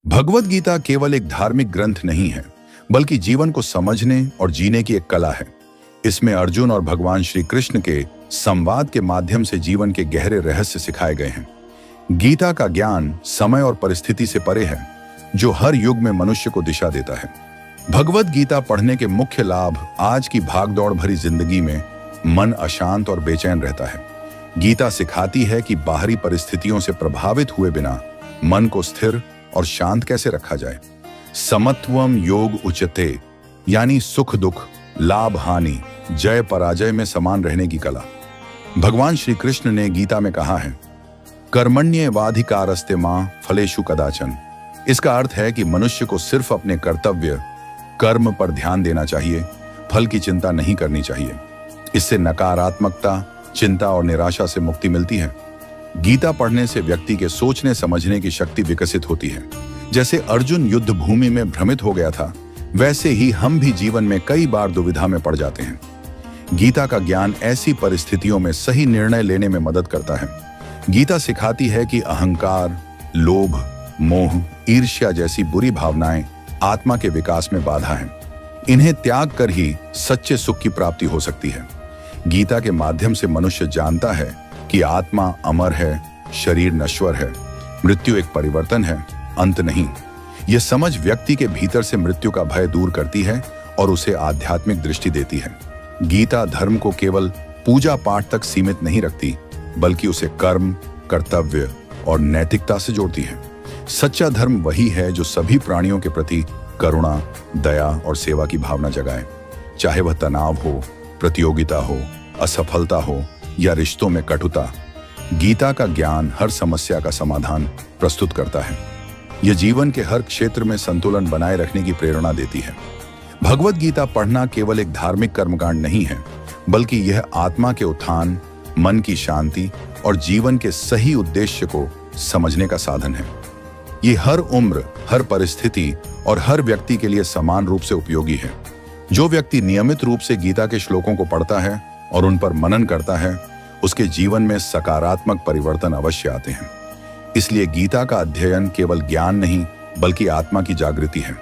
भगवद गीता केवल एक धार्मिक ग्रंथ नहीं है, बल्कि जीवन को समझने और जीने की एक कला है। इसमें अर्जुन और भगवान श्री कृष्ण के संवाद के माध्यम से जीवन के गहरे रहस्य सिखाए गए हैं। गीता का ज्ञान समय और परिस्थिति से परे है, जो हर युग में मनुष्य को दिशा देता है। भगवद गीता पढ़ने के मुख्य लाभ आज की भागदौड़ भरी जिंदगी में मन अशांत और बेचैन रहता है। गीता सिखाती है कि बाहरी परिस्थितियों से प्रभावित हुए बिना मन को स्थिर और शांत कैसे रखा जाए। समत्वम योग उच्यते, यानी सुख दुख, लाभ हानि, जय पराजय में समान रहने की कला। भगवान श्री कृष्ण ने गीता में कहा है, कर्मण्येवाधिकारस्ते मां फलेषु कदाचन। इसका अर्थ है कि मनुष्य को सिर्फ अपने कर्तव्य कर्म पर ध्यान देना चाहिए, फल की चिंता नहीं करनी चाहिए। इससे नकारात्मकता, चिंता और निराशा से मुक्ति मिलती है। गीता पढ़ने से व्यक्ति के सोचने समझने की शक्ति विकसित होती है। जैसे अर्जुन युद्ध भूमि में भ्रमित हो गया था, वैसे ही हम भी जीवन में कई बार दुविधा में पड़ जाते हैं। गीता का ज्ञान ऐसी परिस्थितियों में सही निर्णय लेने में मदद करता है। गीता सिखाती है कि अहंकार, लोभ, मोह, ईर्ष्या जैसी बुरी भावनाएं आत्मा के विकास में बाधा हैं। इन्हें त्याग कर ही सच्चे सुख की प्राप्ति हो सकती है। गीता के माध्यम से मनुष्य जानता है कि आत्मा अमर है, शरीर नश्वर है, मृत्यु एक परिवर्तन है, अंत नहीं। यह समझ व्यक्ति के भीतर से मृत्यु का भय दूर करती है और उसे आध्यात्मिक दृष्टि देती है। गीता धर्म को केवल पूजा पाठ तक सीमित नहीं रखती, बल्कि उसे कर्म, कर्तव्य और नैतिकता से जोड़ती है। सच्चा धर्म वही है जो सभी प्राणियों के प्रति करुणा, दया और सेवा की भावना जगाए। चाहे वह तनाव हो, प्रतियोगिता हो, असफलता हो या रिश्तों में कटुता, गीता का ज्ञान हर समस्या का समाधान प्रस्तुत करता है। यह जीवन के हर क्षेत्र में संतुलन बनाए रखने की प्रेरणा देती है। भगवद गीता पढ़ना केवल एक धार्मिक कर्मकांड नहीं है, बल्कि यह आत्मा के उत्थान, मन की शांति और जीवन के सही उद्देश्य को समझने का साधन है। ये हर उम्र, हर परिस्थिति और हर व्यक्ति के लिए समान रूप से उपयोगी है। जो व्यक्ति नियमित रूप से गीता के श्लोकों को पढ़ता है और उन पर मनन करता है, उसके जीवन में सकारात्मक परिवर्तन अवश्य आते हैं। इसलिए गीता का अध्ययन केवल ज्ञान नहीं, बल्कि आत्मा की जागृति है।